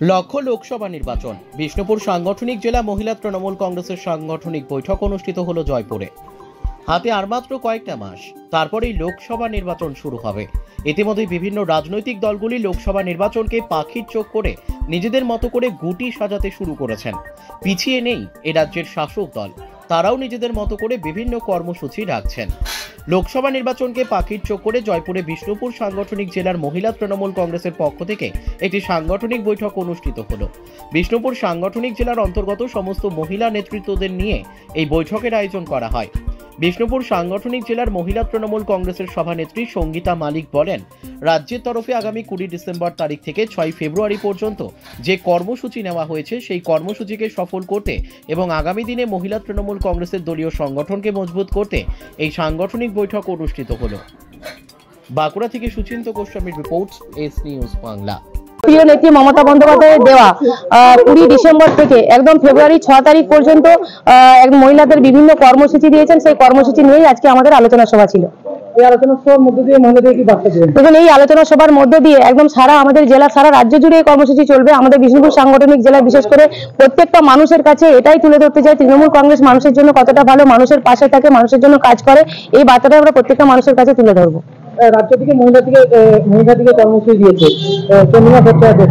লক্ষ্য লোকসভা নির্বাচন। বিষ্ণুপুর সাংগঠনিক জেলা মহিলা তৃণমূল কংগ্রেসের সাংগঠনিক বৈঠক অনুষ্ঠিত হলো জয়পুরে। হাতে আর মাত্র কয়েকটা মাস, তারপরেই লোকসভা নির্বাচন শুরু হবে। ইতিমধ্যে বিভিন্ন রাজনৈতিক দলগুলি লোকসভা নির্বাচনকে পাখির চোখ করে নিজেদের মতো করে গুটি সাজাতে শুরু করেছেন। পিছিয়ে নেই এ রাজ্যের শাসক দল, তারাও নিজেদের মতো করে বিভিন্ন কর্মসূচি রাখছেন। লোকসভা নির্বাচনকে পাখির চোখ করে জয়পুরে বিষ্ণুপুর সাংগঠনিক জেলার মহিলা তৃণমূল কংগ্রেসের পক্ষ থেকে একটি সাংগঠনিক বৈঠক অনুষ্ঠিত হলো। বিষ্ণুপুর সাংগঠনিক জেলার অন্তর্গত সমস্ত মহিলা নেতৃত্বদের নিয়ে এই বৈঠকের আয়োজন করা হয়। বিষ্ণুপুর সাংগঠনিক জেলার মহিলা তৃণমূল কংগ্রেসের সভানেত্রী সঙ্গীতা মালিক বলেন, রাজ্যের তরফে আগামী 20 ডিসেম্বর তারিখ থেকে 6 ফেব্রুয়ারি পর্যন্ত যে কর্মসূচি নেওয়া হয়েছে সেই কর্মসূচিকে সফল করতে এবং আগামী দিনে মহিলা তৃণমূল কংগ্রেসের দলীয় সংগঠনকে মজবুত করতে এই সাংগঠনিক বৈঠক অনুষ্ঠিত হলো। বাঁকুড়া থেকে সুচিন্ত গোস্বামীর রিপোর্ট, এস নিউজ বাংলা। প্রিয় নেত্রী মমতা বন্দ্যোপাধ্যায়ের দেওয়া 20 ডিসেম্বর থেকে একদম ফেব্রুয়ারি 6 তারিখ পর্যন্ত মহিলাদের বিভিন্ন কর্মসূচি দিয়েছেন। সেই কর্মসূচি নিয়েই আজকে আমাদের আলোচনা সভা ছিল। এই আলোচনা সভার মধ্যে দিয়ে মহিলাদের কি বার্তা দেবেন? দেখুন, এই আলোচনা সভার মধ্যে দিয়ে একদম সারা আমাদের জেলা, সারা রাজ্য জুড়ে এই কর্মসূচি চলবে। আমাদের বিষ্ণুপুর সাংগঠনিক জেলা বিশেষ করে প্রত্যেকটা মানুষের কাছে এটাই তুলে ধরতে চাই, তৃণমূল কংগ্রেস মানুষের জন্য কতটা ভালো, মানুষের পাশে থাকে, মানুষের জন্য কাজ করে। এই বার্তাটা আমরা প্রত্যেকটা মানুষের কাছে তুলে ধরবো। রাজ্য থেকে মহিলা কর্মসূচি দিয়েছে,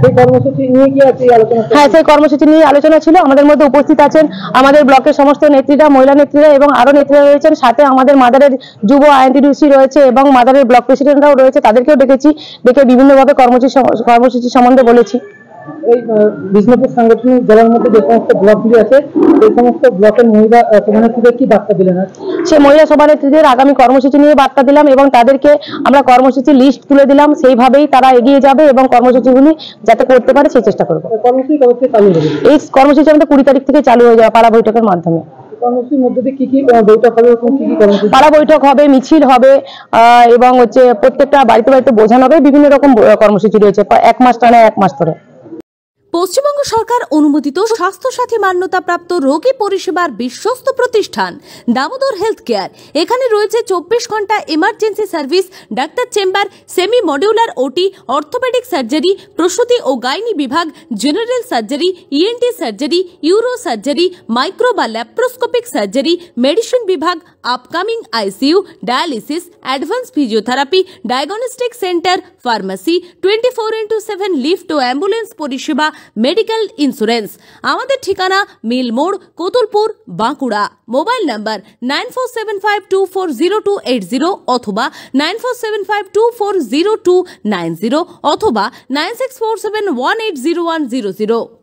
সেই কর্মসূচি নিয়ে কি আছে আলোচনা? হ্যাঁ, সেই কর্মসূচি নিয়ে আলোচনা ছিল। আমাদের মধ্যে উপস্থিত আছেন আমাদের ব্লকের সমস্ত নেত্রীরা, মহিলা নেত্রীরা এবং আরো নেত্রীরা রয়েছেন। সাথে আমাদের মাদারের যুব আইনটিডিসি রয়েছে এবং মাদারের ব্লক প্রেসিডেন্টরাও রয়েছে, তাদেরকেও ডেকেছি, ডেকে বিভিন্নভাবে কর্মসূচি সম্বন্ধে বলেছি। এই বিষ্ণুপুর সাংগঠনিক জেলার মধ্যে যে সমস্ত ব্লকগুলি আছে, সেই সমস্ত ব্লকের মহিলা সভানেত্রীদের কি বার্তা দিলেন? সেই মহিলা সভানেত্রীদের আগামী কর্মসূচি নিয়ে বার্তা দিলাম এবং তাদেরকে আমরা কর্মসূচি লিস্ট তুলে দিলাম। সেইভাবেই তারা এগিয়ে যাবে এবং কর্মসূচিগুলি যাতে করতে পারে সেই চেষ্টা করবো। কর্মসূচি কবে থেকে চালু হবে? এই কর্মসূচি আমাদের 20 তারিখ থেকে চালু হয়ে যাবে পাড়া বৈঠকের মাধ্যমে। কর্মসূচির মধ্যে দিয়ে কি কি বৈঠক হবে? পাড়া বৈঠক হবে, মিছিল হবে এবং প্রত্যেকটা বাড়িতে বাড়িতে বোঝানো হবে। বিভিন্ন রকম কর্মসূচি রয়েছে, 1 মাস টানা 1 মাস ধরে। পশ্চিমবঙ্গ সরকার অনুমোদিত স্বাস্থ্যসাথী মান্যতাপ্রাপ্ত রোগী পরিষেবার বিশ্বস্ত প্রতিষ্ঠান দামোদর হেলথ কেয়ার। এখানে রয়েছে 24 ঘন্টা emergency service, doctor chamber, semi modular OT, orthopaedic surgery, প্রসূতি ও গাইনি বিভাগ, general surgery, ENT surgery, uro surgery, micro বা ল্যাপ্রোস্কোপিক সার্জারি, মেডিসিন বিভাগ, upcoming ICU, dialysis, advance physiotherapy, diagnostic centre, pharmacy, 24x7 lift ও ambulance পরিষেবা, medical insurance. আমাদের ঠিকানা মিল মোড়, কোতুলপুর, বাঁকুড়া। মোবাইল নাম্বার 9475240280 অথবা 9475240290 অথবা 9647180100।